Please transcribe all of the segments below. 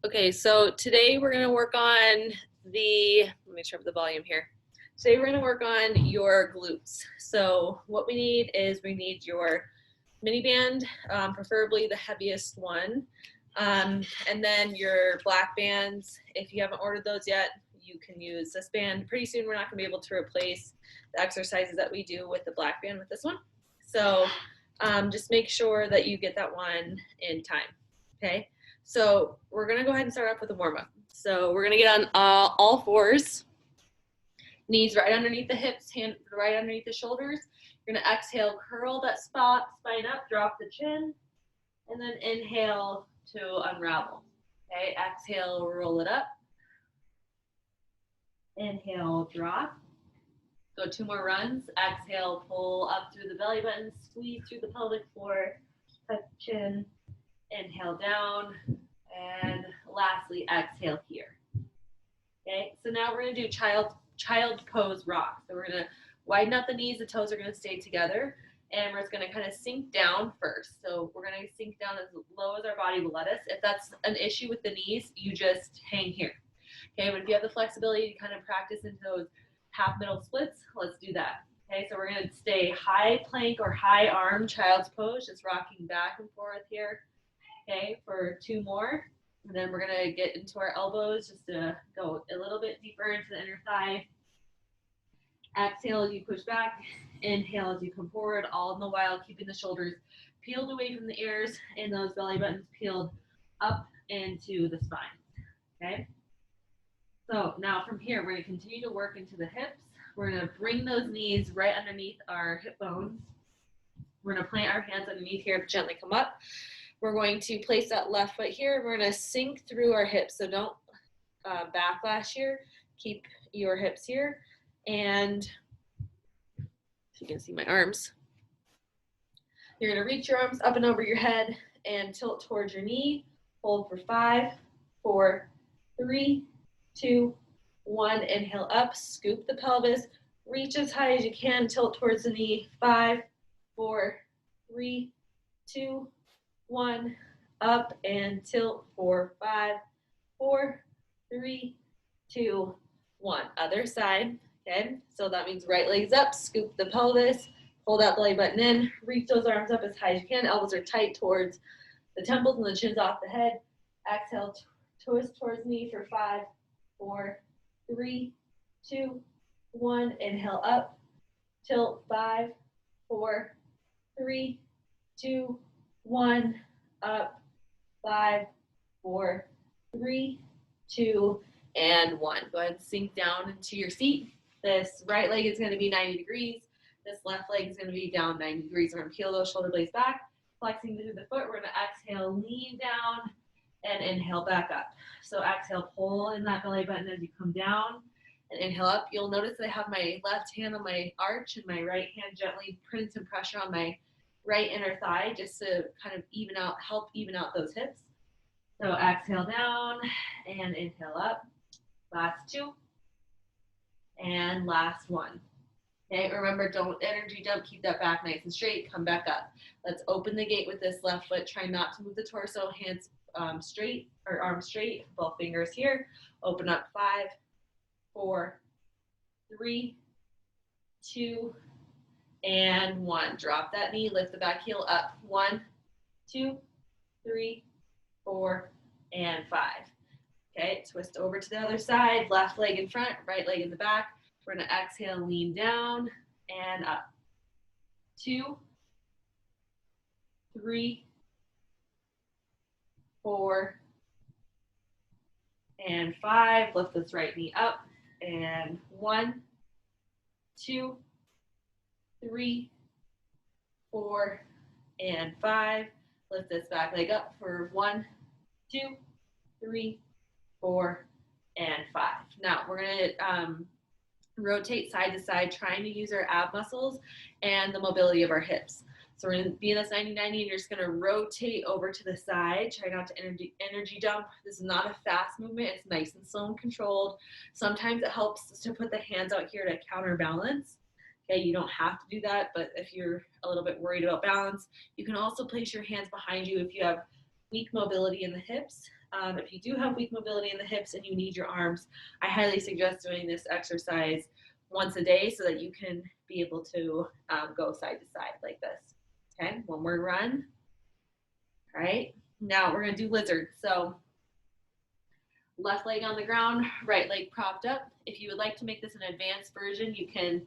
Okay, so today we're gonna work on let me turn up the volume here. Today we're gonna work on your glutes. So what we need is we need your mini band, preferably the heaviest one. And then your black bands, if you haven't ordered those yet, you can use this band. Pretty soon we're not gonna be able to replace the exercises that we do with the black band with this one. So just make sure that you get that one in time, okay? So we're gonna go ahead and start off with a warm up. So we're gonna get on all fours, knees right underneath the hips, hand right underneath the shoulders. You're gonna exhale, curl that spine up, drop the chin, and then inhale to unravel. Okay, exhale, roll it up. Inhale, drop. Go 2 more runs. Exhale, pull up through the belly button, squeeze through the pelvic floor, touch chin, inhale down, and lastly, exhale here. Okay, so now we're gonna do child pose rock. So we're gonna widen out the knees, the toes are gonna stay together, and we're just gonna kind of sink down first. So we're gonna sink down as low as our body will let us. If that's an issue with the knees, you just hang here. Okay, but if you have the flexibility to kind of practice into those half middle splits, let's do that. Okay, so we're gonna stay high plank or high arm child's pose, just rocking back and forth here. Okay, for 2 more. And then we're gonna get into our elbows just to go a little bit deeper into the inner thigh. Exhale as you push back, inhale as you come forward, all in the while keeping the shoulders peeled away from the ears and those belly buttons peeled up into the spine, okay? So now from here, we're gonna continue to work into the hips. We're gonna bring those knees right underneath our hip bones. We're gonna plant our hands underneath here, gently come up. We're going to place that left foot here. We're gonna sink through our hips. So don't backlash here. Keep your hips here. And if you can see my arms, you're gonna reach your arms up and over your head and tilt towards your knee. Hold for 5, 4, 3, 2, 1. Inhale up, scoop the pelvis. Reach as high as you can, tilt towards the knee. 5, 4, 3, 2, 1, up and tilt for 5, 4, 3, 2, 1. Other side, okay? So that means right leg's up, scoop the pelvis, hold that belly button in, reach those arms up as high as you can. Elbows are tight towards the temples and the chin's off the head. Exhale, twist towards knee for 5, 4, 3, 2, 1. Inhale up, tilt 5, 4, 3, 2, 1, up, 5, 4, 3, 2, and 1. Go ahead and sink down into your seat. This right leg is going to be 90 degrees. This left leg is going to be down 90 degrees. We're going to peel those shoulder blades back, flexing through the foot. We're going to exhale, lean down, and inhale back up. So exhale, pull in that belly button as you come down, and inhale up. You'll notice that I have my left hand on my arch and my right hand gently putting some pressure on my right inner thigh just to kind of help even out those hips. So exhale down and inhale up. Last 2 and last 1. Okay, remember, don't energy dump, keep that back nice and straight, come back up. Let's open the gate with this left foot. Try not to move the torso, hands straight or arms straight, both fingers here. Open up 5, 4, 3, 2, and 1. Drop that knee, lift the back heel up. 1, 2, 3, 4, and 5. Okay, twist over to the other side, left leg in front, right leg in the back. We're gonna exhale, lean down and up. 2, 3, 4, and 5. Lift this right knee up. And 1, 2, 3, 4, and 5. Lift this back leg up for 1, 2, 3, 4, and 5. Now we're gonna rotate side to side, trying to use our ab muscles and the mobility of our hips. So we're gonna be in this 90-90 and you're just gonna rotate over to the side. Try not to energy dump. This is not a fast movement. It's nice and slow and controlled. Sometimes it helps to put the hands out here to counterbalance. Okay, you don't have to do that, but if you're a little bit worried about balance, you can also place your hands behind you if you have weak mobility in the hips. If you do have weak mobility in the hips and you need your arms, I highly suggest doing this exercise once a day so that you can be able to go side to side like this. Okay, one more run. All right, now we're gonna do lizard. So left leg on the ground, right leg propped up. If you would like to make this an advanced version, you can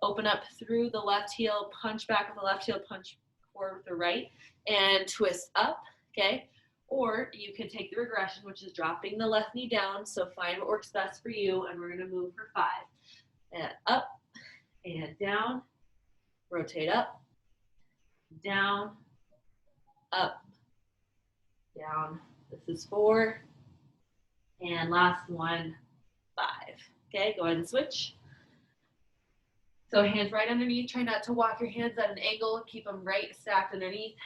open up through the left heel, punch back with the left heel, punch forward with the right, and twist up, okay? Or you can take the regression, which is dropping the left knee down. So find what works best for you, and we're gonna move for 5. And up and down, rotate up, down, up, down. This is 4. And last one, 5. Okay, go ahead and switch. So hands right underneath. Try not to walk your hands at an angle. Keep them right stacked underneath.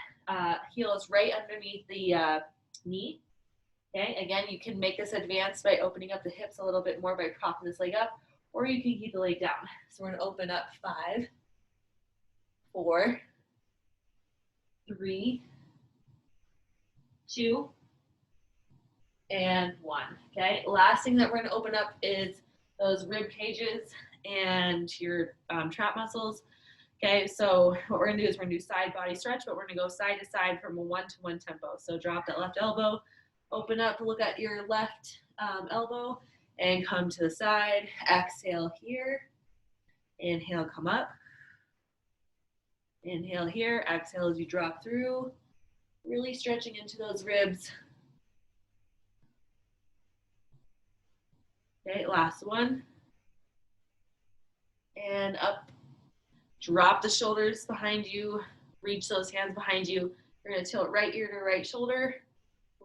Heel is right underneath the knee. Okay, again, you can make this advanced by opening up the hips a little bit more by propping this leg up, or you can keep the leg down. So we're going to open up 5, 4, 3, 2, and 1. Okay, last thing that we're going to open up is those rib cages and your trap muscles. Okay, so what we're going to do is we're going to do side body stretch, but we're going to go side to side from a 1-to-1 tempo. So drop that left elbow, open up, look at your left elbow, and come to the side. Exhale here. Inhale, come up. Inhale here. Exhale as you drop through. Really stretching into those ribs. Okay, last one. And up. Drop the shoulders behind you. Reach those hands behind you. You're going to tilt right ear to right shoulder,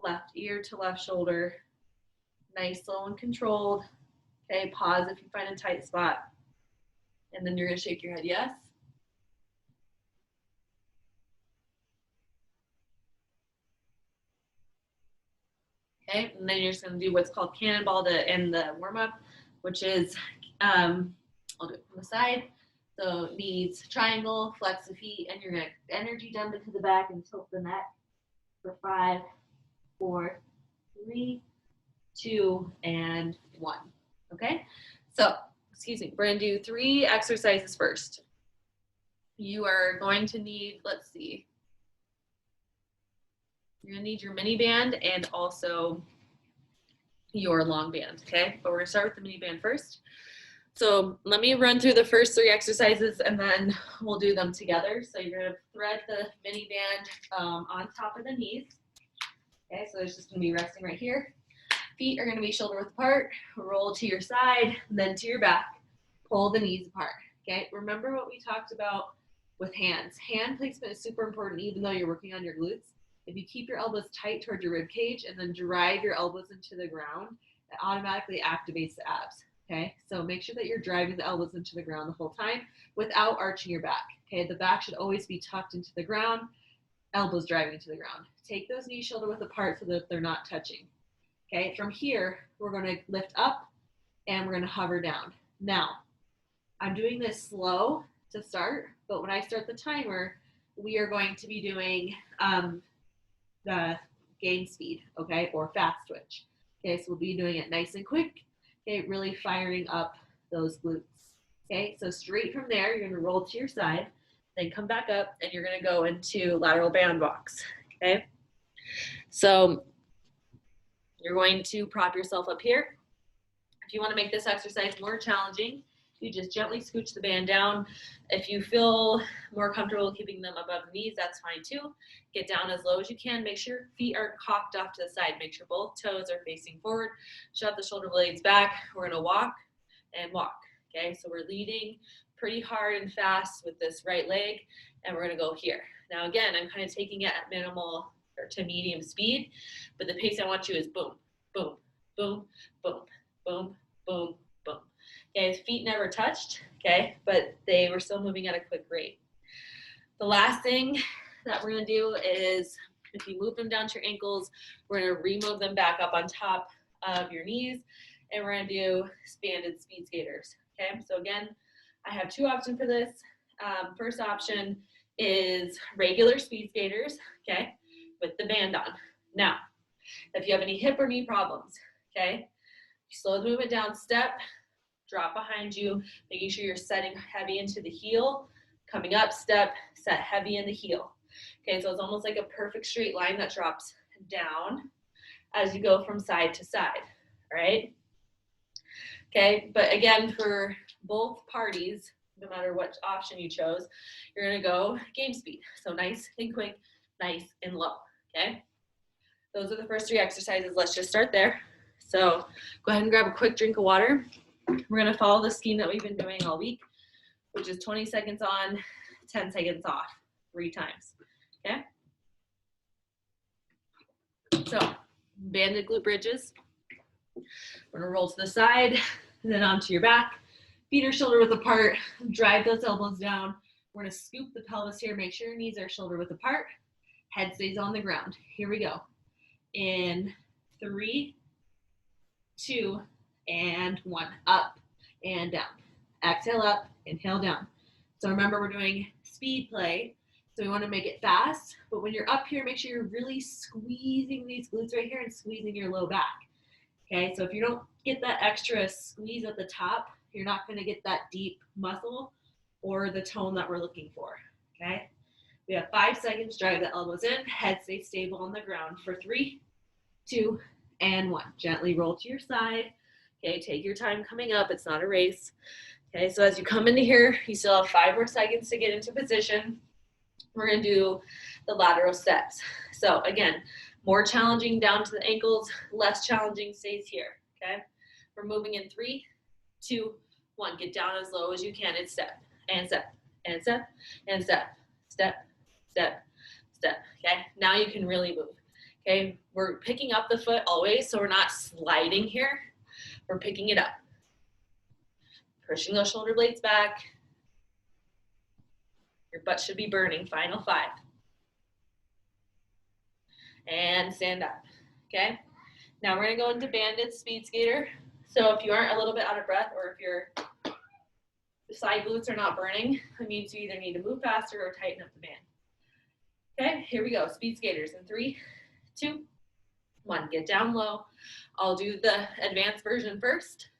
left ear to left shoulder. Nice, slow, and controlled. Okay, pause if you find a tight spot. And then you're going to shake your head yes. Okay, and then you're just going to do what's called cannonball to end the warm-up, which is, I'll do it from the side. So knees triangle, flex the feet, and you're going to energy dump into the back and tilt the neck for 5, 4, 3, 2, and 1. Okay, so excuse me, we're going to do 3 exercises first. You are going to need, let's see, you're going to need your mini band and also your long band, okay? But we're going to start with the mini band first. So let me run through the first 3 exercises and then we'll do them together. So you're going to thread the mini band on top of the knees. Okay, so it's just going to be resting right here. Feet are going to be shoulder width apart. Roll to your side, then to your back. Pull the knees apart. Okay, remember what we talked about with hands. Hand placement is super important even though you're working on your glutes. If you keep your elbows tight toward your rib cage and then drive your elbows into the ground, it automatically activates the abs. Okay, so make sure that you're driving the elbows into the ground the whole time without arching your back. Okay, the back should always be tucked into the ground, elbows driving into the ground. Take those knees shoulder width apart so that they're not touching. Okay, from here, we're going to lift up and we're going to hover down. Now, I'm doing this slow to start, but when I start the timer, we are going to be doing the gain speed, okay, or fast twitch. Okay, so we'll be doing it nice and quick. Okay, really firing up those glutes. Okay, so straight from there, you're going to roll to your side, then come back up, and you're going to go into lateral band walks. Okay, so you're going to prop yourself up here. If you want to make this exercise more challenging, you just gently scooch the band down. If you feel more comfortable keeping them above the knees, that's fine too. Get down as low as you can. Make sure feet are cocked off to the side. Make sure both toes are facing forward. Shove the shoulder blades back. We're going to walk and walk. Okay, so we're leading pretty hard and fast with this right leg, and we're going to go here. Now again, I'm kind of taking it at minimal or to medium speed, but the pace I want you is boom, boom, boom, boom, boom, boom, boom. Okay, his feet never touched, okay, but they were still moving at a quick rate. The last thing that we're going to do is if you move them down to your ankles, we're going to remove them back up on top of your knees, and we're going to do expanded speed skaters. Okay, so again, I have 2 options for this. First option is regular speed skaters, okay, with the band on. Now, if you have any hip or knee problems, okay, you slow the movement down, step, drop behind you, making sure you're setting heavy into the heel, coming up, step, set heavy in the heel. Okay, so it's almost like a perfect straight line that drops down as you go from side to side, all right? Okay, but again, for both parties, no matter what option you chose, you're gonna go game speed. So nice and quick, nice and low, okay? Those are the first 3 exercises. Let's just start there. So go ahead and grab a quick drink of water. We're gonna follow the scheme that we've been doing all week, which is 20 seconds on, 10 seconds off, 3 times, okay? So banded glute bridges. We're gonna roll to the side, and then onto your back. Feet are shoulder width apart, drive those elbows down. We're gonna scoop the pelvis here, make sure your knees are shoulder width apart. Head stays on the ground. Here we go. In 3, 2, and 1. Up and down. Exhale up, inhale down. So remember, we're doing speed play, so we want to make it fast, but when you're up here, make sure you're really squeezing these glutes right here and squeezing your low back. Okay, so if you don't get that extra squeeze at the top, you're not going to get that deep muscle or the tone that we're looking for. Okay, we have 5 seconds. Drive the elbows in, head stays stable on the ground for 3, 2, and 1. Gently roll to your side. Okay, take your time coming up. It's not a race. Okay, so as you come into here, you still have 5 more seconds to get into position. We're going to do the lateral steps. So again, more challenging down to the ankles, less challenging stays here. Okay, we're moving in 3, 2, 1. Get down as low as you can and step, and step, and step, and step, step, step, step. Okay, now you can really move. Okay, we're picking up the foot always, so we're not sliding here. We're picking it up. Pushing those shoulder blades back. Your butt should be burning. Final 5. And stand up. Okay, now we're gonna go into banded speed skater. So if you aren't a little bit out of breath, or if your side glutes are not burning, it means you either need to move faster or tighten up the band. Okay, here we go. Speed skaters in 3, 2, 1. Get down low. I'll do the advanced version first.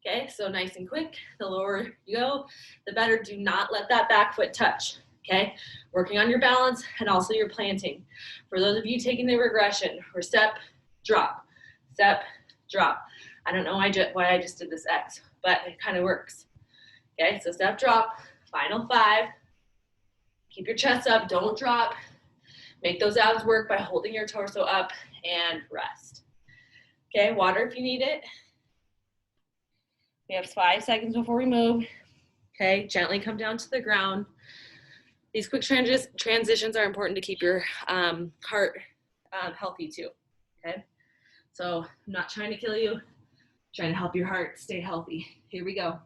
Okay, so nice and quick. The lower you go, the better. Do not let that back foot touch. Okay, working on your balance and also your planting. For those of you taking the regression, or step, drop, step, drop. I don't know why I just did this X, but it kind of works. Okay, so step, drop, final 5. Keep your chest up, don't drop. Make those abs work by holding your torso up and rest. Okay, water if you need it. We have 5 seconds before we move. Okay, gently come down to the ground. These quick transitions are important to keep your heart healthy too. Okay, so I'm not trying to kill you, I'm trying to help your heart stay healthy. Here we go.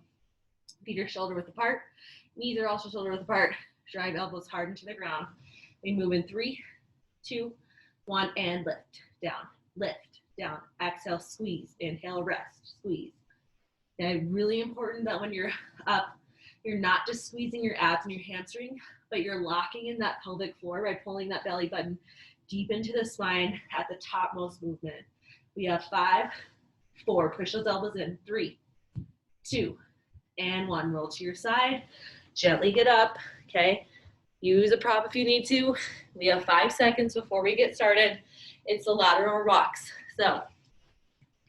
Feet are shoulder width apart. Knees are also shoulder width apart. Drive elbows hard into the ground. We move in 3, 2, 1, and lift, down, lift, down. Exhale, squeeze. Inhale, rest, squeeze. Okay, really important that when you're up, you're not just squeezing your abs and your hamstring, but you're locking in that pelvic floor by pulling that belly button deep into the spine at the topmost movement. We have 5, 4, push those elbows in, 3, 2, and 1. Roll to your side, gently get up, okay? Use a prop if you need to. We have 5 seconds before we get started. It's the lateral rocks. So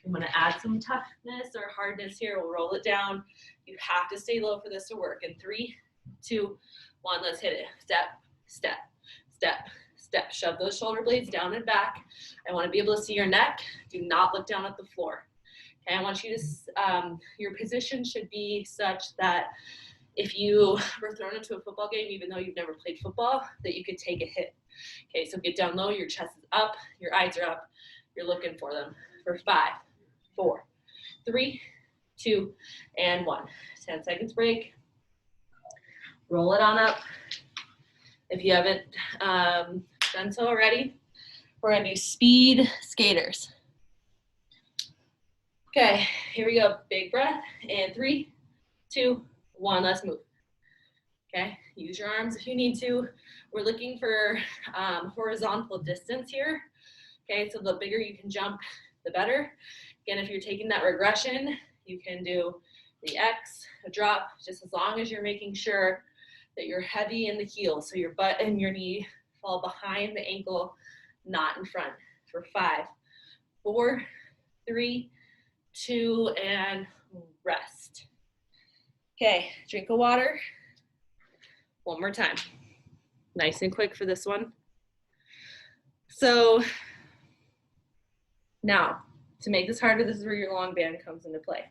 I'm gonna add some toughness or hardness here. We'll roll it down. You have to stay low for this to work. In 3, 2, 1, let's hit it. Step, step, step, step. Shove those shoulder blades down and back. I wanna be able to see your neck. Do not look down at the floor. Okay, I want you to, your position should be such that if you were thrown into a football game, even though you've never played football, that you could take a hit. Okay, so get down low, your chest is up, your eyes are up, you're looking for them. For 5, 4, 3, 2, and 1. 10 seconds break. Roll it on up. If you haven't done so already, we're gonna do speed skaters. Okay, here we go. Big breath. And 3, 2, 1. Let's move. Okay, use your arms if you need to. We're looking for horizontal distance here. Okay, so the bigger you can jump, the better. Again, if you're taking that regression, you can do the X, a drop, just as long as you're making sure that you're heavy in the heel, so your butt and your knee fall behind the ankle, not in front. For 5, 4, 3, 2, and rest. Okay, drink of water. One more time. Nice and quick for this one. So now, to make this harder, this is where your long band comes into play.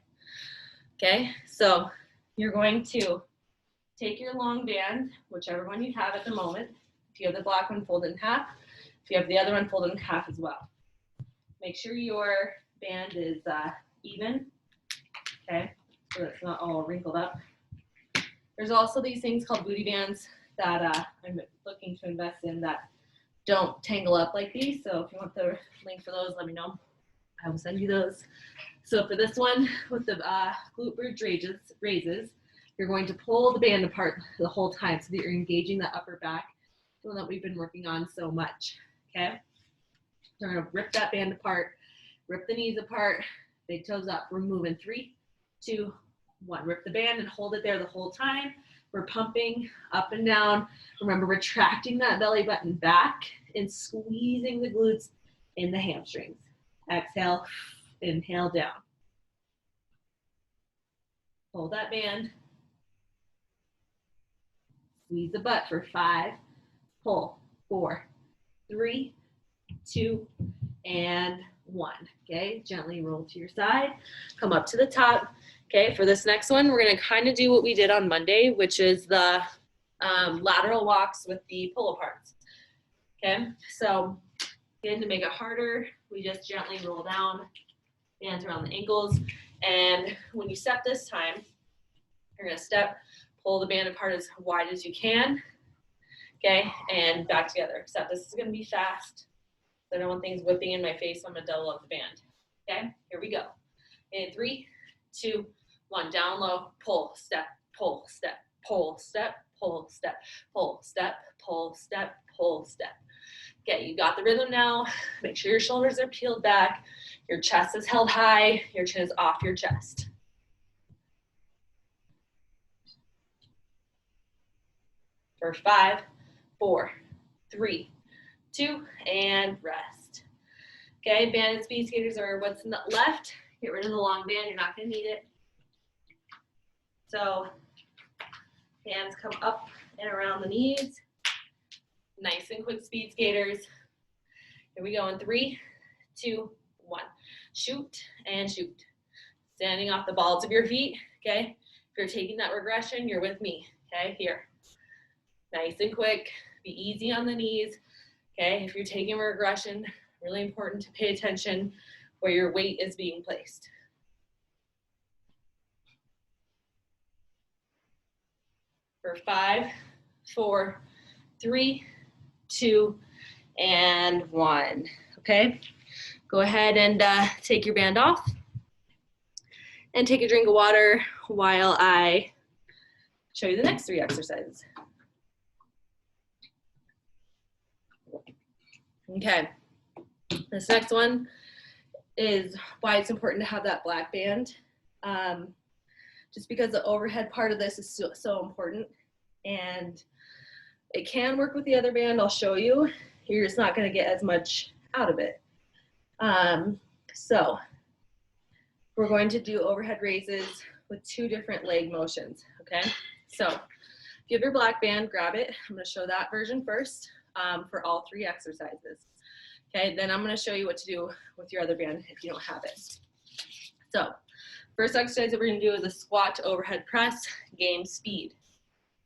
Okay, so you're going to take your long band, whichever one you have at the moment. If you have the black one, fold it in half. If you have the other one, fold it in half as well. Make sure your band is even, okay, so it's not all wrinkled up. There's also these things called booty bands that I'm looking to invest in that don't tangle up like these. So if you want the link for those, let me know. I will send you those. So for this one, with the glute bridge raises, you're going to pull the band apart the whole time so that you're engaging the upper back, the one that we've been working on so much, okay? So we're gonna rip that band apart, rip the knees apart, big toes up. We're moving 3, 2, 1. Rip the band and hold it there the whole time. We're pumping up and down. Remember, retracting that belly button back and squeezing the glutes in the hamstrings. Exhale, inhale down. Hold that band. Squeeze the butt for 5, pull, 4, 3, 2, and 1. Okay, gently roll to your side, come up to the top. Okay, for this next one, we're gonna kind of do what we did on Monday, which is the lateral walks with the pull-aparts. Okay, so again, to make it harder, we just gently roll down, hands around the ankles, and when you step this time, you're gonna step, pull the band apart as wide as you can, okay, and back together. Except this is gonna be fast. I don't want things whipping in my face, so I'm gonna double up the band. Okay, here we go. In 3, 2, 1, down low, pull, step, pull, step, pull, step, pull, step, pull, step, pull, step, pull, step. Okay, you got the rhythm now. Make sure your shoulders are peeled back, your chest is held high, your chin is off your chest. For 5, 4, 3, 2, and rest. Okay, banded speed skaters are what's in the left. Get rid of the long band, you're not gonna need it. So hands come up and around the knees. Nice and quick speed skaters. Here we go in 3, 2, 1. Shoot and shoot. Standing off the balls of your feet, okay? If you're taking that regression, you're with me, okay? Here. Nice and quick, be easy on the knees, okay? If you're taking regression, really important to pay attention where your weight is being placed. For 5, 4, 3, 2, and 1, okay? Go ahead and take your band off and take a drink of water while I show you the next 3 exercises. Okay, this next one is why it's important to have that black band. Just because the overhead part of this is so important, and it can work with the other band. I'll show you. You're just not going to get as much out of it. So we're going to do overhead raises with 2 different leg motions, okay? So if you have your black band, grab it. I'm going to show that version first for all 3 exercises. Okay, then I'm going to show you what to do with your other band if you don't have it. So first exercise that we're going to do is a squat to overhead press, game speed.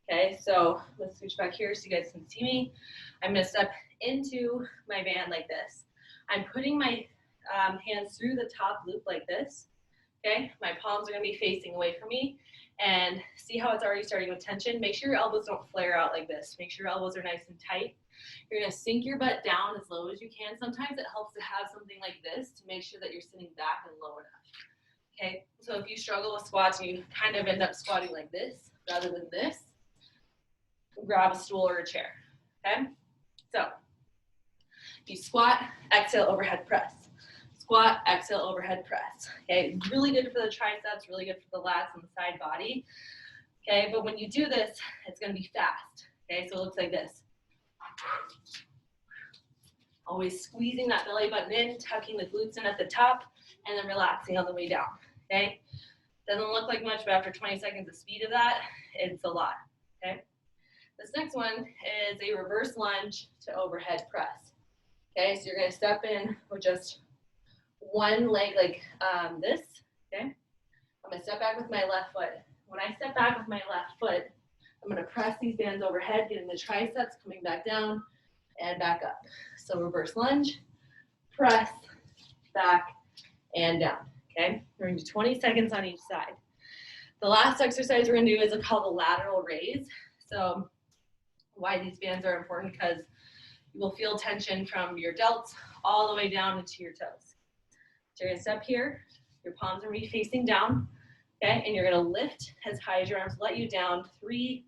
Okay, so let's switch back here so you guys can see me. I'm going to step into my band like this. I'm putting my hands through the top loop like this. Okay, my palms are going to be facing away from me. And see how it's already starting with tension? Make sure your elbows don't flare out like this. Make sure your elbows are nice and tight. You're going to sink your butt down as low as you can. Sometimes it helps to have something like this to make sure that you're sitting back and low enough. Okay, so if you struggle with squats, you kind of end up squatting like this rather than this. Grab a stool or a chair. Okay, so You squat, exhale, overhead press. Squat, exhale, overhead press. Okay, really good for the triceps, really good for the lats and the side body. Okay, but when you do this, it's gonna be fast. Okay, so it looks like this. Always squeezing that belly button in, tucking the glutes in at the top, and then relaxing on the way down. Okay, doesn't look like much, but after 20 seconds of speed of that, it's a lot. Okay, this next one is a reverse lunge to overhead press. Okay, so you're gonna step in with just one leg like this. Okay, I'm gonna step back with my left foot. When I step back with my left foot, I'm gonna press these bands overhead, getting the triceps coming back down and back up. So reverse lunge, press, back, and down. Okay, we're gonna do 20 seconds on each side. The last exercise we're gonna do is called a lateral raise. So why these bands are important, because you will feel tension from your delts all the way down into your toes. So you're gonna step here, your palms are gonna be facing down, okay? And you're gonna lift as high as your arms let you down. 3,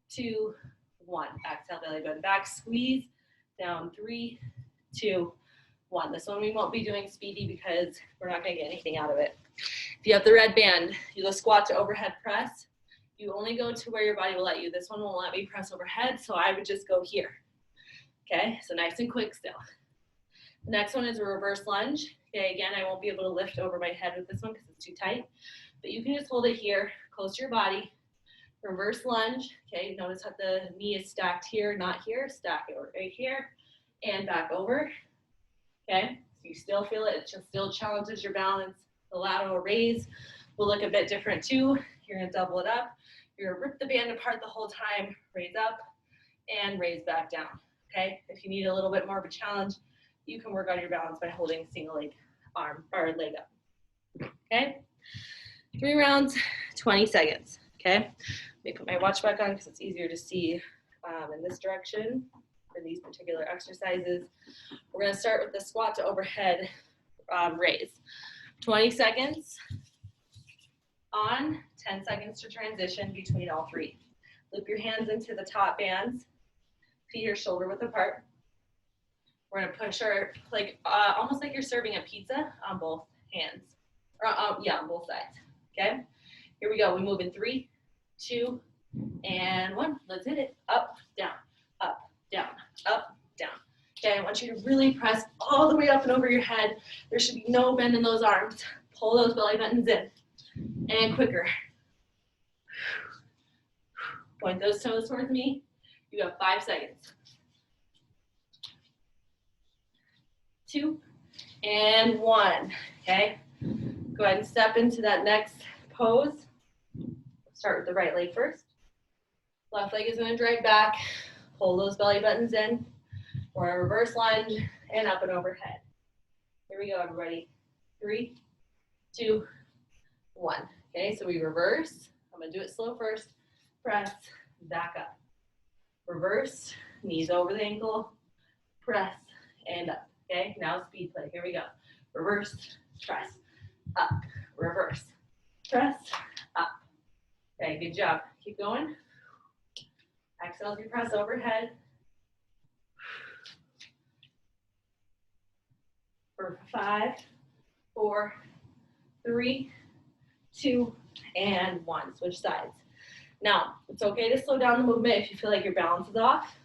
2, 1. Exhale, belly button back, squeeze down. 3, 2, 1. This one we won't be doing speedy because we're not gonna get anything out of it. If you have the red band, you go squat to overhead press. You only go to where your body will let you. This one won't let me press overhead, so I would just go here. Okay, so nice and quick still. The next one is a reverse lunge. Okay, again, I won't be able to lift over my head with this one because it's too tight, but you can just hold it here, close to your body. Reverse lunge. Okay, notice how the knee is stacked here, not here. Stack it right here and back over. Okay, so you still feel it. It just still challenges your balance. The lateral raise will look a bit different too. You're gonna double it up. You're gonna rip the band apart the whole time, raise up and raise back down. Okay, if you need a little bit more of a challenge, you can work on your balance by holding single leg arm or leg up. Okay, 3 rounds, 20 seconds. Okay, let me put my watch back on because it's easier to see in this direction for these particular exercises. We're going to start with the squat to overhead raise. 20 seconds on, 10 seconds to transition between all 3. Loop your hands into the top bands. Feet are shoulder width apart. We're gonna push our, like, almost like you're serving a pizza on both hands. Or, yeah, on both sides, okay? Here we go, we move in 3, 2, and 1. Let's hit it. Up, down, up, down, up, down. Okay, I want you to really press all the way up and over your head. There should be no bend in those arms. Pull those belly buttons in, and quicker. Point those toes towards me. You have 5 seconds. 2 and 1. Okay, go ahead and step into that next pose. Start with the right leg first. Left leg is going to drag back. Pull those belly buttons in. We're going to reverse lunge and up and overhead. Here we go, everybody. 3, 2, 1. Okay, so we reverse. I'm going to do it slow first. Press, back up. Reverse, knees over the ankle. Press, and up. Okay, now speed play. Here we go. Reverse, press, up, reverse, press, up. Okay, good job. Keep going. Exhale as you press overhead. For 5, 4, 3, 2, and 1. Switch sides. Now, it's okay to slow down the movement if you feel like your balance is off.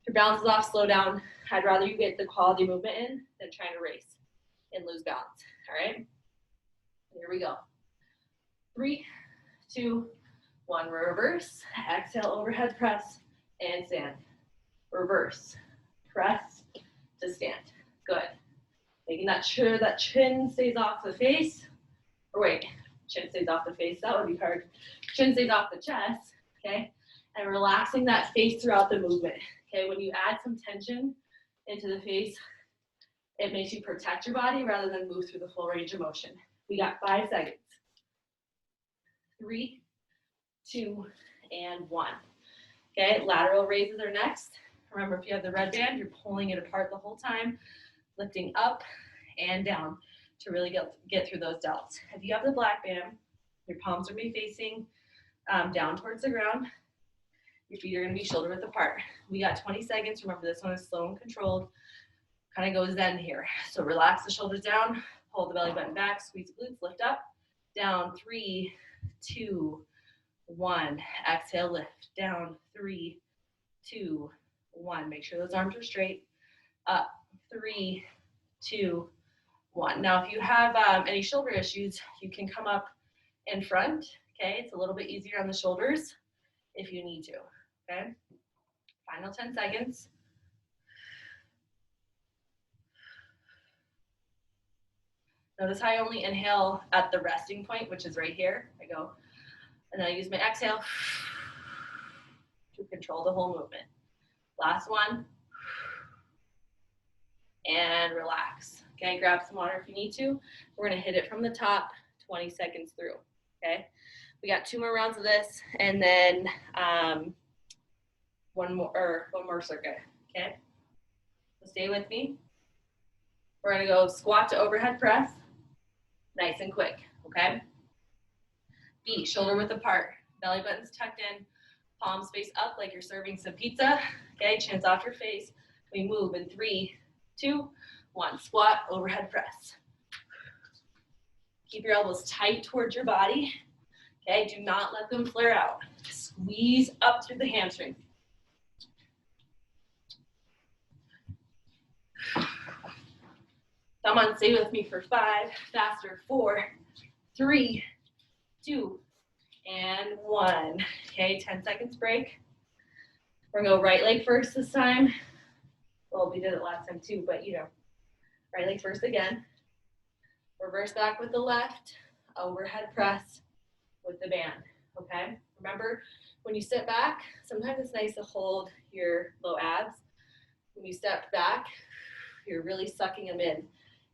If your balance is off, slow down. I'd rather you get the quality movement in than trying to race and lose balance. All right? Here we go. 3, 2, 1. Reverse. Exhale, overhead press, and stand. Reverse. Press to stand. Good. Making sure that chin stays off the face. Or wait, chin stays off the face. That would be hard. Chin stays off the chest. Okay? And relaxing that face throughout the movement. Okay? When you add some tension into the face, it makes you protect your body rather than move through the full range of motion. We got 5 seconds. 3, 2, and 1. Okay, lateral raises are next. Remember, if you have the red band, you're pulling it apart the whole time, lifting up and down to really get through those delts. If you have the black band, your palms are going to be facing down towards the ground. Your feet are going to be shoulder width apart. We got 20 seconds. Remember, this one is slow and controlled. kind of goes zen here. So relax the shoulders down, pull the belly button back, squeeze the glutes, lift up, down, 3, 2, 1. Exhale, lift, down, 3, 2, 1. Make sure those arms are straight. Up, 3, 2, 1. Now, if you have any shoulder issues, you can come up in front, okay? It's a little bit easier on the shoulders if you need to, okay? Final 10 seconds. Notice how I only inhale at the resting point, which is right here. I go, and then I use my exhale to control the whole movement. Last one. And relax. Okay, grab some water if you need to. We're gonna hit it from the top, 20 seconds through, okay? We got 2 more rounds of this, and then one more circuit, okay? So stay with me. We're gonna go squat to overhead press, nice and quick, okay? Feet shoulder width apart, belly buttons tucked in, palms face up like you're serving some pizza, okay? Chins off your face. We move in 3, 2, 1. Squat, overhead press. Keep your elbows tight towards your body, okay? Do not let them flare out. Squeeze up through the hamstring. Come on, stay with me for 5, faster, 4, 3, 2, and 1. Okay, 10 seconds break. We're gonna go right leg first this time. Well, we did it last time too, but you know, right leg first again. Reverse back with the left, overhead press with the band, okay? Remember, when you step back, sometimes it's nice to hold your low abs. When you step back, you're really sucking them in,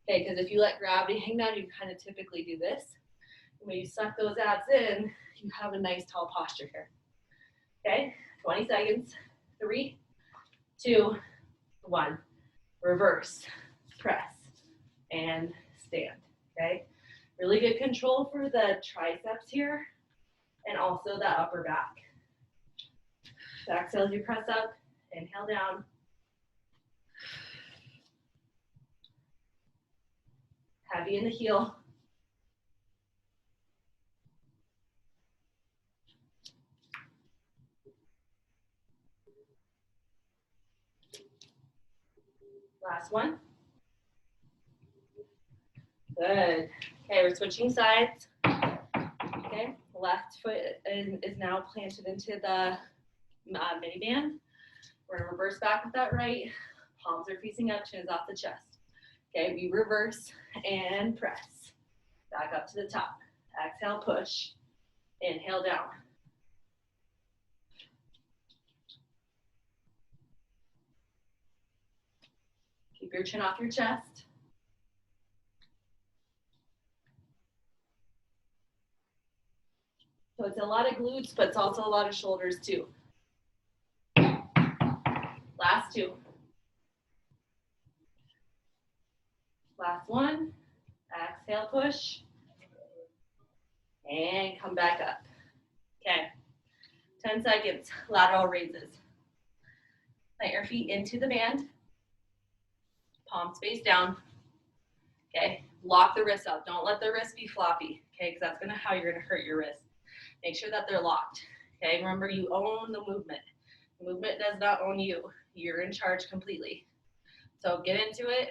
okay? Because if you let gravity hang down, you kind of typically do this. And when you suck those abs in, you have a nice tall posture here, okay? 20 seconds, 3, 2, 1. Reverse, press, and stand, okay? Really good control for the triceps here and also the upper back. So exhale as you press up, inhale down. Heavy in the heel. Last one. Good. Okay, we're switching sides. Okay, left foot is now planted into the mini band. We're gonna reverse back with that right. Palms are facing up, chin is off the chest. Okay, we reverse and press. Back up to the top. Exhale, push. Inhale down. Keep your chin off your chest. So it's a lot of glutes, but it's also a lot of shoulders too. Last 2. Last one. Exhale, push. And come back up. Okay. 10 seconds. Lateral raises. Plant your feet into the band. Palms face down. Okay. Lock the wrists up. Don't let the wrists be floppy. Okay, because that's how you're gonna hurt your wrists. Make sure that they're locked. Okay, remember you own the movement. The movement does not own you. You're in charge completely. So get into it,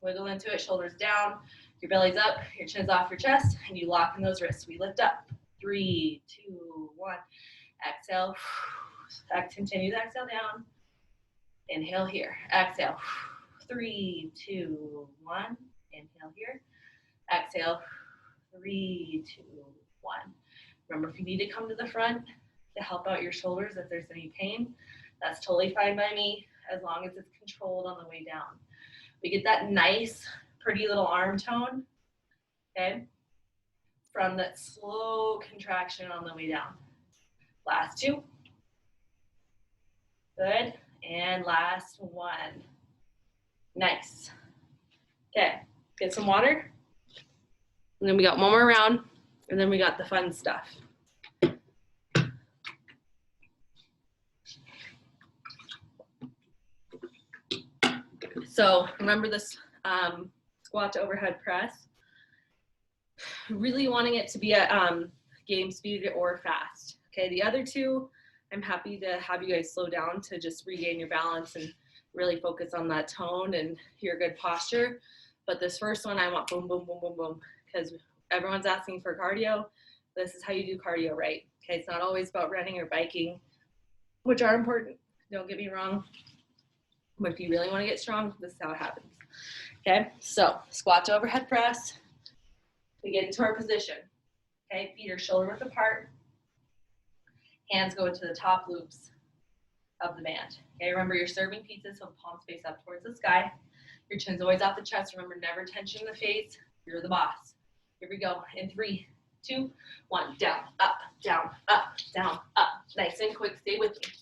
wiggle into it, shoulders down, your belly's up, your chin's off your chest, and you lock in those wrists. We lift up. 3, 2, 1. Exhale. Continue to exhale down. Inhale here. Exhale. 3, 2, 1. Inhale here. Exhale. 3, 2, 1. Remember, if you need to come to the front to help out your shoulders if there's any pain, that's totally fine by me, as long as it's controlled on the way down. We get that nice, pretty little arm tone, okay, from that slow contraction on the way down. Last 2. Good. And last 1. Nice. Okay, get some water. And then we got one more round, and then we got the fun stuff. So remember this squat to overhead press. Really wanting it to be at game speed or fast. Okay, the other two, I'm happy to have you guys slow down to just regain your balance and really focus on that tone and your good posture. But this first one, I want boom, boom, boom, boom, boom, because everyone's asking for cardio. This is how you do cardio right. Okay, it's not always about running or biking, which are important. Don't get me wrong. But if you really want to get strong, this is how it happens. Okay, so squat to overhead press. We get into our position. Okay, feet are shoulder width apart. Hands go into the top loops of the band. Okay, remember you're serving pizza, so palms face up towards the sky. Your chin's always off the chest. Remember, never tension the face. You're the boss. Here we go. In 3, 2, 1. Down, up, down, up, down, up. Nice and quick. Stay with me.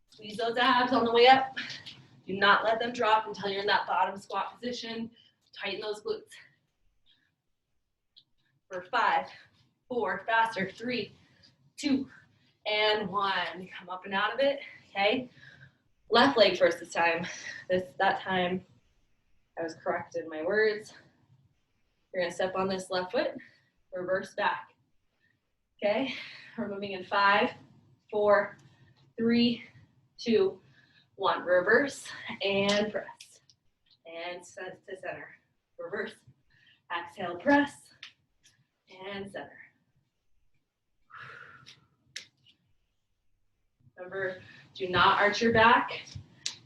Squeeze those abs on the way up. Do not let them drop until you're in that bottom squat position. Tighten those glutes. For 5, 4, faster, 3, 2, and 1. Come up and out of it, okay? Left leg first this time. That time, I was corrected in my words. You're gonna step on this left foot, reverse back, okay? We're moving in 5, 4, 3, 2, 1. Reverse and press. And set to center. Reverse. Exhale, press. And center. Remember, do not arch your back.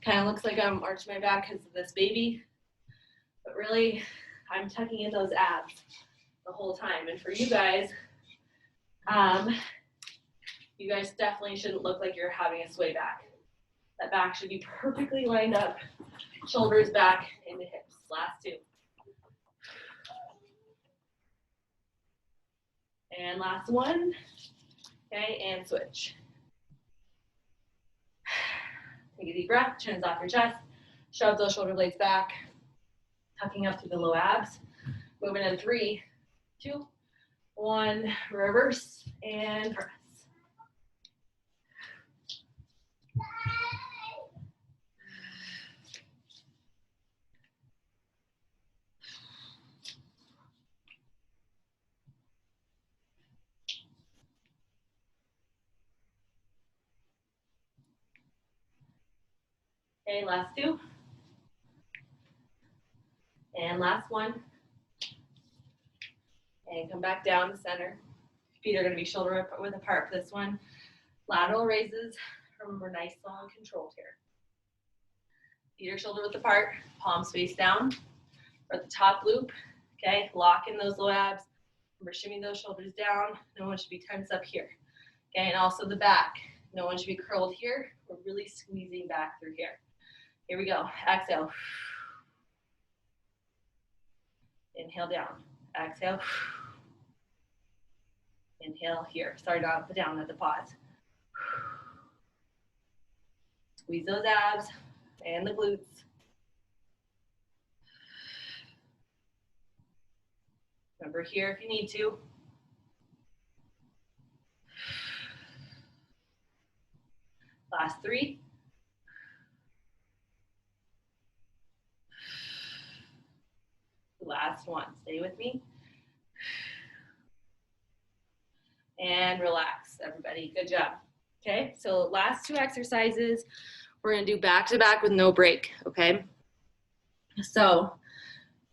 Kind of looks like I'm arching my back because of this baby. But really, I'm tucking in those abs the whole time. And for you guys definitely shouldn't look like you're having a sway back. That back should be perfectly lined up. Shoulders back into hips. Last 2. And last 1. Okay, and switch. Take a deep breath, chin is off your chest. Shove those shoulder blades back, tucking up through the low abs. Moving in 3, 2, 1. Reverse and press. Okay, last 2. And last 1. And come back down to center. Feet are going to be shoulder width apart for this one. Lateral raises. Remember, nice, slow, and controlled here. Feet are shoulder width apart. Palms face down. We're at the top loop. Okay, lock in those low abs. Remember, shimmy those shoulders down. No one should be tense up here. Okay, and also the back. No one should be curled here. We're really squeezing back through here. Here we go. Exhale. Inhale down. Exhale. Inhale here. Sorry, not the down, at the pause. Squeeze those abs and the glutes. Remember here if you need to. Last 3. Last 1. Stay with me. And relax, everybody. Good job. Okay, so last 2 exercises, we're going to do back to back with no break. Okay, so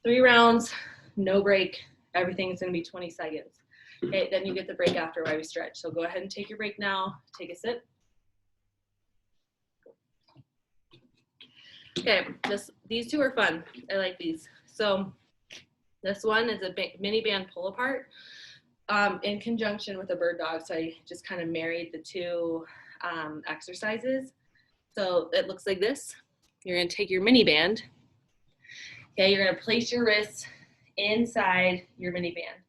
3 rounds, no break. Everything's going to be 20 seconds. Okay, then you get the break after while we stretch. So go ahead and take your break now. Take a sip. Okay, these 2 are fun. I like these. So this one is a mini band pull apart in conjunction with a bird dog. So I just kind of married the 2 exercises. So it looks like this. You're going to take your mini band. Okay, you're going to place your wrists inside your mini band.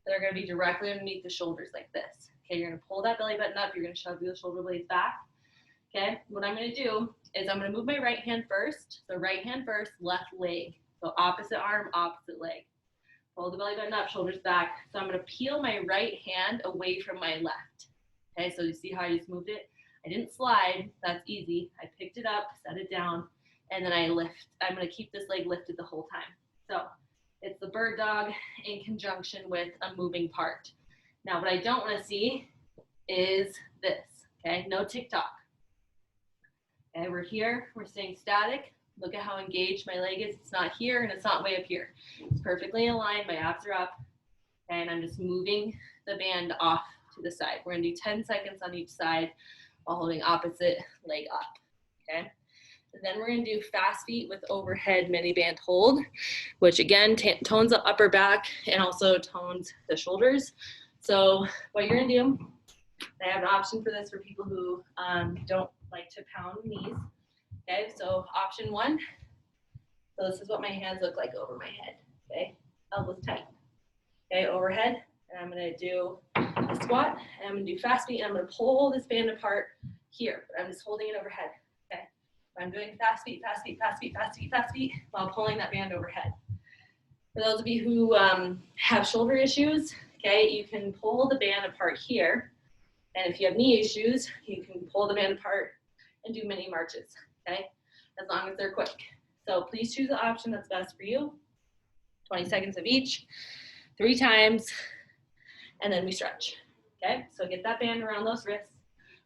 They're going to be directly underneath the shoulders like this. Okay, you're going to pull that belly button up. You're going to shove the shoulder blades back. Okay, what I'm going to do is I'm going to move my right hand first. So right hand first, left leg. So opposite arm, opposite leg. Pull the belly button up, shoulders back. So I'm going to peel my right hand away from my left. Okay, so you see how I just moved it? I didn't slide, that's easy. I picked it up, set it down, and then I lift. I'm gonna keep this leg lifted the whole time. So it's the bird dog in conjunction with a moving part. Now what I don't wanna see is this, okay? No TikTok. Okay, we're here, we're staying static. Look at how engaged my leg is. It's not here and it's not way up here. It's perfectly aligned, my abs are up, okay, and I'm just moving the band off to the side. We're gonna do 10 seconds on each side while holding opposite leg up, okay? And then we're gonna do fast feet with overhead mini band hold, which again, tones the upper back and also tones the shoulders. So what you're gonna do, I have an option for this for people who don't like to pound knees. Okay, so option one. So this is what my hands look like over my head. Okay, elbows tight. Okay, overhead. And I'm gonna do a squat, and I'm gonna do fast feet, and I'm gonna pull this band apart here, but I'm just holding it overhead. Okay, I'm doing fast feet, fast feet, fast feet, fast feet, fast feet, while pulling that band overhead. For those of you who have shoulder issues, okay, you can pull the band apart here. And if you have knee issues, you can pull the band apart and do mini marches, okay? As long as they're quick. So please choose the option that's best for you. 20 seconds of each, 3 times, and then we stretch, okay? So get that band around those wrists.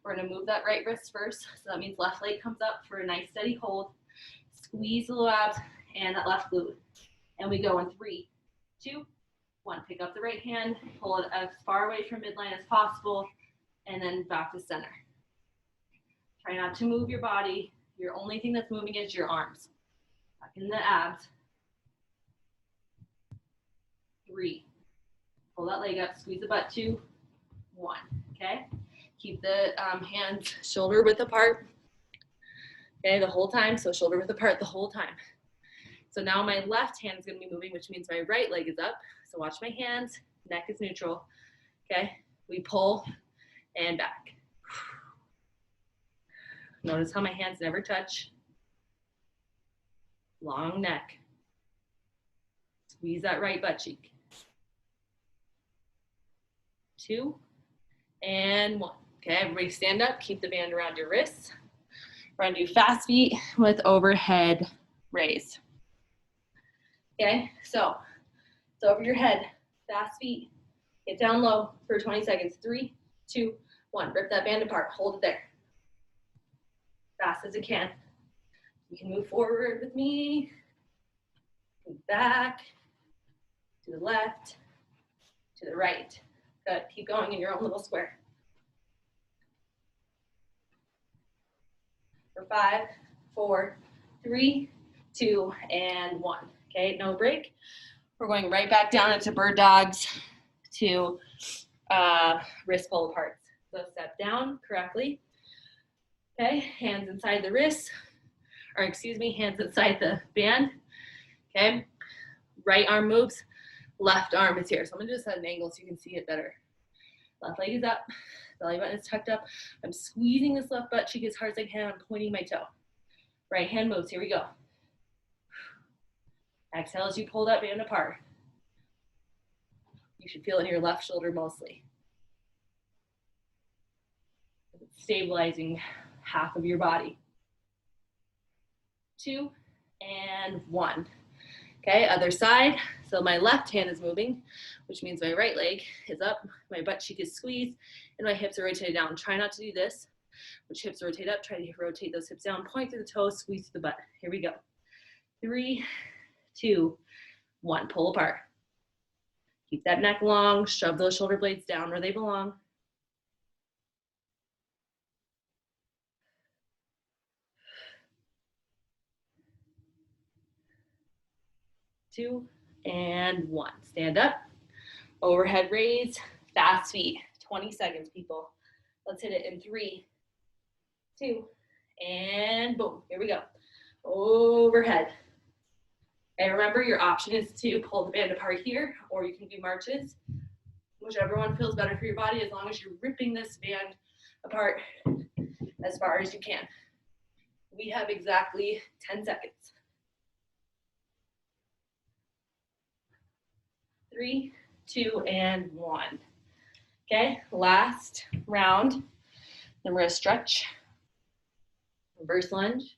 We're gonna move that right wrist first. So that means left leg comes up for a nice steady hold. Squeeze the low abs and that left glute. And we go in 3, 2, 1. Pick up the right hand, pull it as far away from midline as possible, and then back to center. Try not to move your body. Your only thing that's moving is your arms. Back in the abs. 3. Pull that leg up, squeeze the butt. 2, 1. Okay? Keep the hands shoulder width apart. Okay, the whole time. So shoulder width apart the whole time. So now my left hand is going to be moving, which means my right leg is up. So watch my hands. Neck is neutral. Okay? We pull and back. Notice how my hands never touch. Long neck. Squeeze that right butt cheek. 2 and 1. Okay, everybody stand up. Keep the band around your wrists. We're gonna do fast feet with overhead raise. Okay, so it's over your head. Fast feet. Get down low for 20 seconds. 3, 2, 1. Rip that band apart. Hold it there. Fast as it can. You can move forward with me. Move back. To the left. To the right. Good. Keep going in your own little square. For 5, 4, 3, 2, and 1. Okay, no break. We're going right back down into bird dogs to wrist pull aparts. So step down correctly. Okay, hands inside the wrists, or excuse me, hands inside the band. Okay, right arm moves, left arm is here. So I'm gonna just set an angle so you can see it better. Left leg is up, belly button is tucked up. I'm squeezing this left butt cheek as hard as I can. I'm pointing my toe. Right hand moves, here we go. Exhale as you pull that band apart. You should feel it in your left shoulder mostly. It's stabilizing half of your body. 2 and 1. Okay, other side. So my left hand is moving, which means my right leg is up, my butt cheek is squeezed, and my hips are rotated down. Try not to do this, which hips rotate up. Try to rotate those hips down, point through the toes, squeeze through the butt. Here we go. 3, 2, 1. Pull apart. Keep that neck long, shove those shoulder blades down where they belong. 2 and 1. Stand up. Overhead raise. Fast feet. 20 seconds, people. Let's hit it in 3, 2, and boom. Here we go. Overhead. And remember, your option is to pull the band apart here, or you can do marches. Whichever one feels better for your body, as long as you're ripping this band apart as far as you can. We have exactly 10 seconds. 3, 2, and 1. Okay, last round. Then we're gonna stretch, reverse lunge,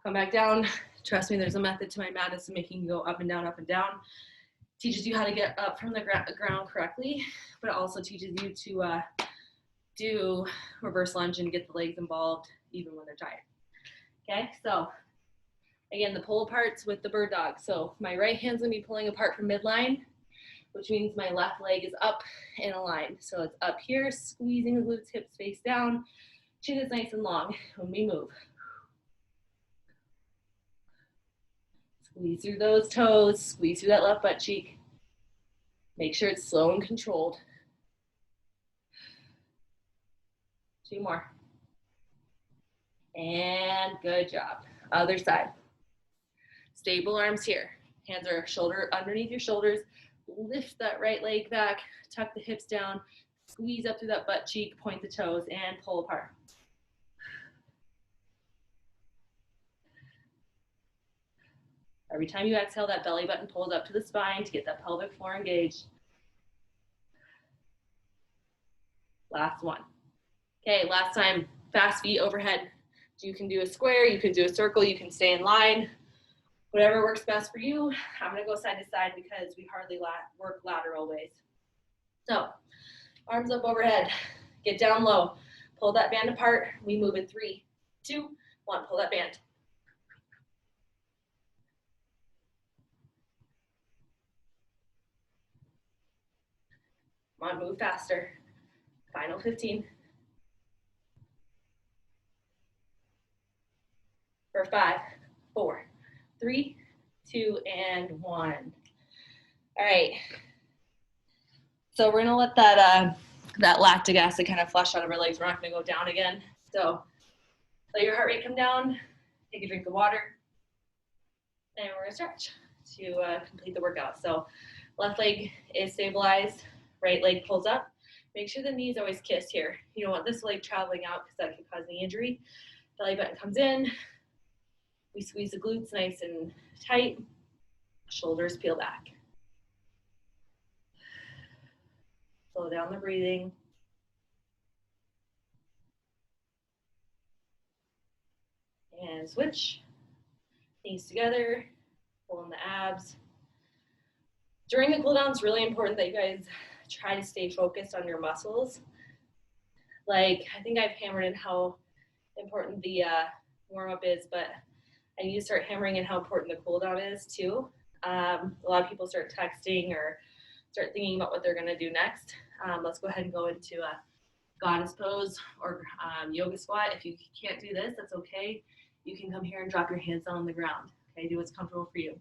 come back down. Trust me, there's a method to my madness of making you go up and down, up and down. Teaches you how to get up from the ground correctly, but it also teaches you to do reverse lunge and get the legs involved even when they're tired. Okay, so again, the pull aparts with the bird dog. So my right hand's gonna be pulling apart from midline, which means my left leg is up and aligned. So it's up here, squeezing the glutes, hips face down, chin is nice and long when we move. Squeeze through those toes, squeeze through that left butt cheek. Make sure it's slow and controlled. 2 more. And good job. Other side. Stable arms here. Hands are underneath your shoulders. Lift that right leg back, tuck the hips down, squeeze up through that butt cheek, point the toes, and pull apart. Every time you exhale, that belly button pulls up to the spine to get that pelvic floor engaged. Last one. Okay, last time, fast feet overhead. You can do a square, you can do a circle, you can stay in line. Whatever works best for you. I'm gonna go side to side because we hardly work lateral ways. So, arms up overhead, get down low, pull that band apart. We move in 3, 2, 1, pull that band. Come on, move faster. Final 15. For 5, 4, 3, 2, and 1. All right. So we're gonna let that lactic acid kind of flush out of our legs. We're not gonna go down again. So let your heart rate come down. Take a drink of water, and we're gonna stretch to complete the workout. So left leg is stabilized. Right leg pulls up. Make sure the knees always kiss here. You don't want this leg traveling out because that could cause knee injury. Belly button comes in. We squeeze the glutes nice and tight. Shoulders peel back. Slow down the breathing. And switch. Knees together. Pull in the abs. During the cool down, it's really important that you guys try to stay focused on your muscles. Like, I think I've hammered in how important the warm-up is, but I need to start hammering in how important the cool down is too. A lot of people start texting or start thinking about what they're gonna do next. Let's go ahead and go into a goddess pose or yoga squat. If you can't do this, that's okay. You can come here and drop your hands down on the ground. Okay, do what's comfortable for you.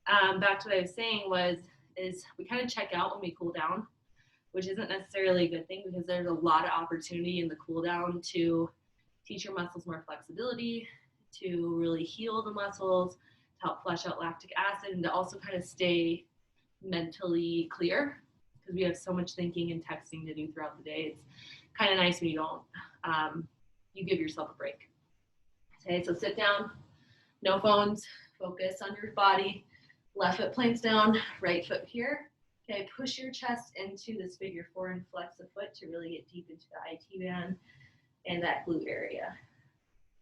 Back to what I was saying is we kind of check out when we cool down, which isn't necessarily a good thing because there's a lot of opportunity in the cool down to teach your muscles more flexibility, to really heal the muscles, to help flush out lactic acid, and to also kind of stay mentally clear because we have so much thinking and texting to do throughout the day. It's kind of nice when you don't, you give yourself a break. Okay, so sit down, no phones, focus on your body. Left foot planks down, right foot here. Okay, push your chest into this figure 4 and flex the foot to really get deep into the IT band and that glute area.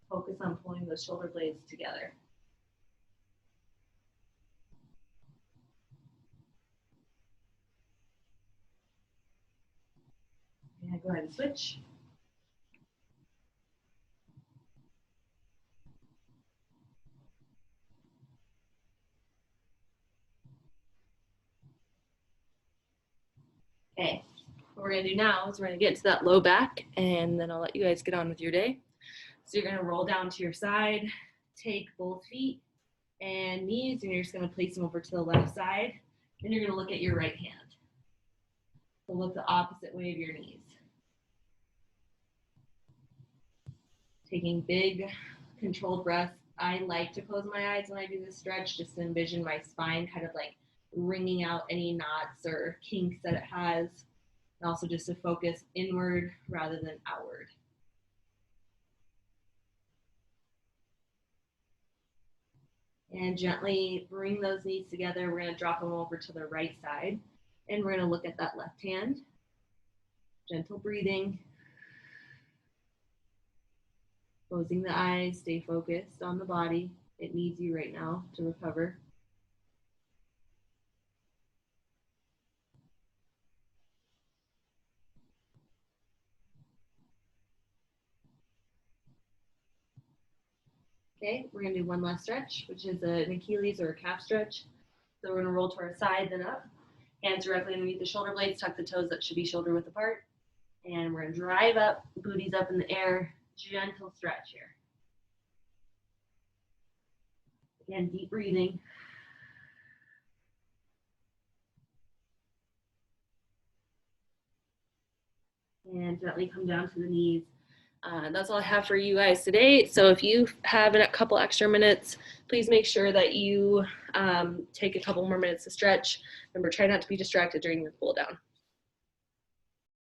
Focus on pulling those shoulder blades together. And go ahead and switch. Okay, what we're gonna do now is we're gonna get to that low back and then I'll let you guys get on with your day. So you're gonna roll down to your side, take both feet and knees and you're just gonna place them over to the left side. Then you're gonna look at your right hand. So look the opposite way of your knees. Taking big controlled breaths. I like to close my eyes when I do this stretch just to envision my spine kind of like wringing out any knots or kinks that it has. And also just to focus inward rather than outward. And gently bring those knees together. We're going to drop them over to the right side. And we're going to look at that left hand. Gentle breathing. Closing the eyes, stay focused on the body. It needs you right now to recover. Okay, we're gonna do one last stretch, which is an Achilles or a calf stretch. So we're gonna roll to our side, then up. Hands directly underneath the shoulder blades, tuck the toes that should be shoulder width apart. And we're gonna drive up, booties up in the air, gentle stretch here. Again, deep breathing. And gently come down to the knees. That's all I have for you guys today. So if you have a couple extra minutes, please make sure that you take a couple more minutes to stretch. Remember, try not to be distracted during your cool down.